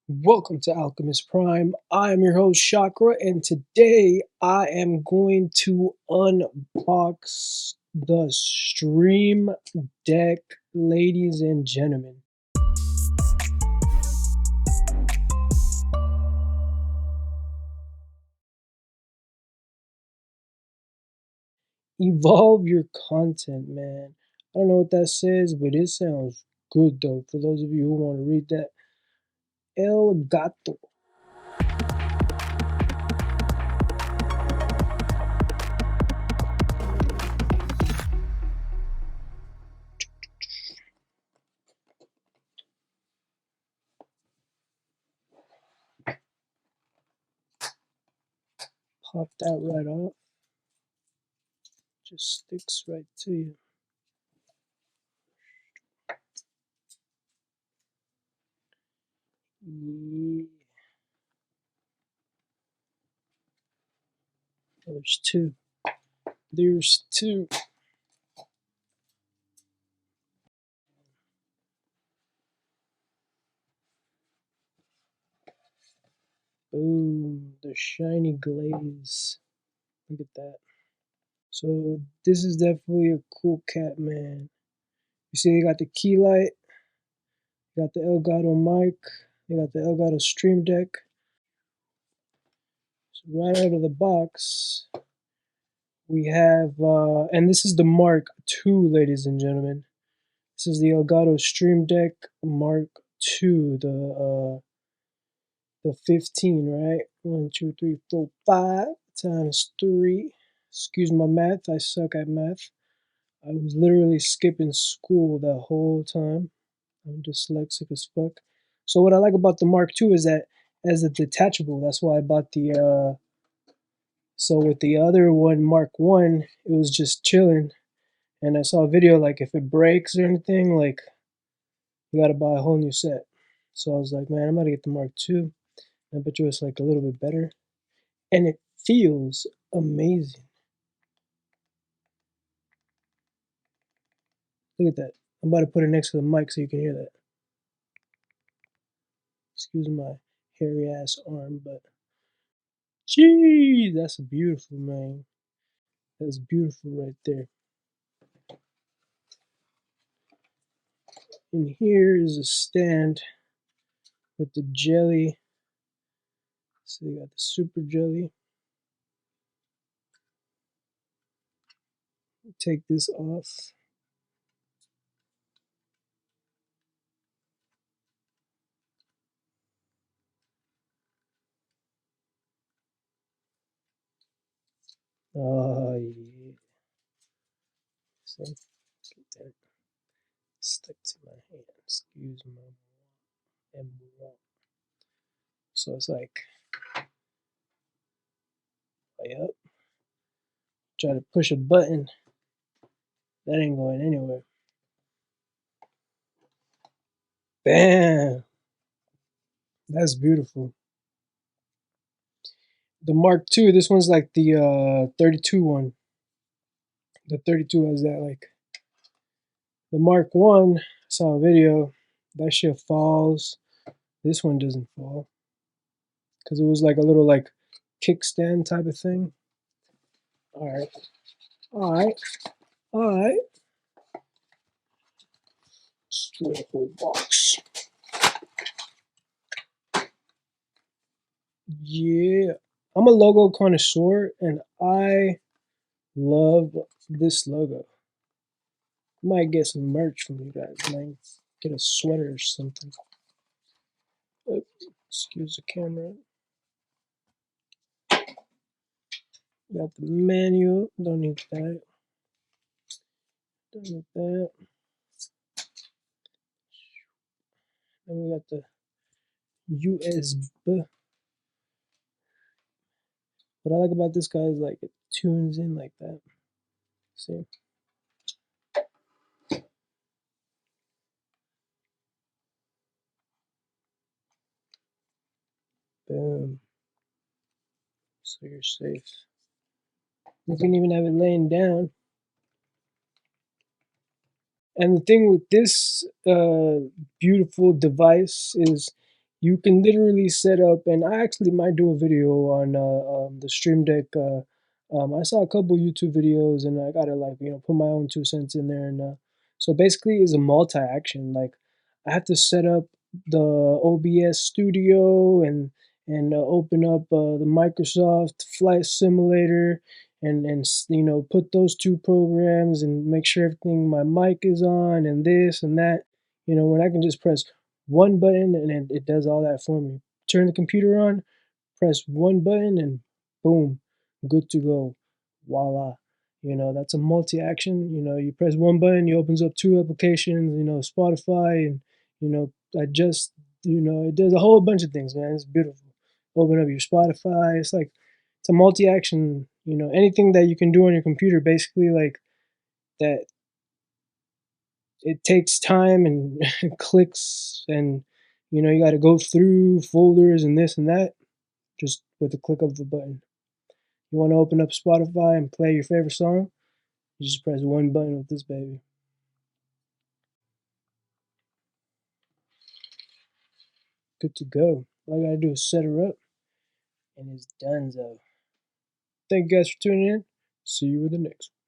Welcome to Alchemist Prime. I am your host Chakra, and today I am going to unbox the Stream Deck, ladies and gentlemen. Evolve your content, man. I don't know what that says, but it sounds good though. For those of you who want to read that, Elgato. Pop that right off. Just sticks right to you. Yeah. There's two. There's two. Boom, the shiny glaze. Look at that. So this is definitely a cool cat, man. You see they got the key light, got the Elgato mic, they got the Elgato Stream Deck. So right out of the box, we have, and this is the Mark II, ladies and gentlemen. This is the Elgato Stream Deck Mark II, the 15, right? 1, 2, 3, 4, 5 times 3. Excuse my math, I suck at math. I was literally skipping school that whole time. I'm dyslexic as fuck. So what I like about the Mark II is that as a detachable, that's why I bought the so with the other one, Mark One, it was just chilling. And I saw a video like if it breaks or anything, like you gotta buy a whole new set. So I was like, man, I'm gonna get the Mark II. I bet you it's like a little bit better. And it feels amazing. Look at that. I'm about to put it next to the mic so you can hear that. Excuse my hairy ass arm, but gee, that's beautiful, man. That's beautiful right there. And here is a stand with the jelly. So you got the super jelly. Take this off. Oh yeah. So get that stuck to my hand. Excuse my emblem. So it's like, yep. Try to push a button. That ain't going anywhere. Bam! That's beautiful. The Mark II, this one's like the 32 one. The 32 has that like. The Mark One, I saw a video. That shit falls. This one doesn't fall because it was like a little like kickstand type of thing. All right, all right, all right. Let's do a whole box. Yeah, I'm a logo connoisseur, and I love this logo. Might get some merch from you guys, man. Get a sweater or something. Oh, excuse the camera. Got the manual. Don't need that. Don't need that. Then we got the USB. What I like about this guy is like it tunes in like that. See? Boom. So you're safe. You can even have it laying down. And the thing with this beautiful device is you can literally set up, and I actually might do a video on the Stream Deck. I saw a couple YouTube videos, and I gotta like put my own 2 cents in there. And so basically, it's a multi-action. Like I have to set up the OBS Studio and open up the Microsoft Flight Simulator and put those two programs and make sure everything my mic is on and this and that. When I can just press one button and it does all that for me. Turn the computer on, press one button, and boom, good to go. Voila. That's a multi-action. You press one button, it opens up two applications, Spotify, and, I just, it does a whole bunch of things, man. It's beautiful. Open up your Spotify. It's a multi-action, anything that you can do on your computer, basically, like that it takes time and clicks, and you got to go through folders and this and that just with a click of the button. You want to open up Spotify and play your favorite song, you just press one button with this baby. Good to go. All I gotta do is set her up and it's done. Thank you guys for tuning in. See you with the next one.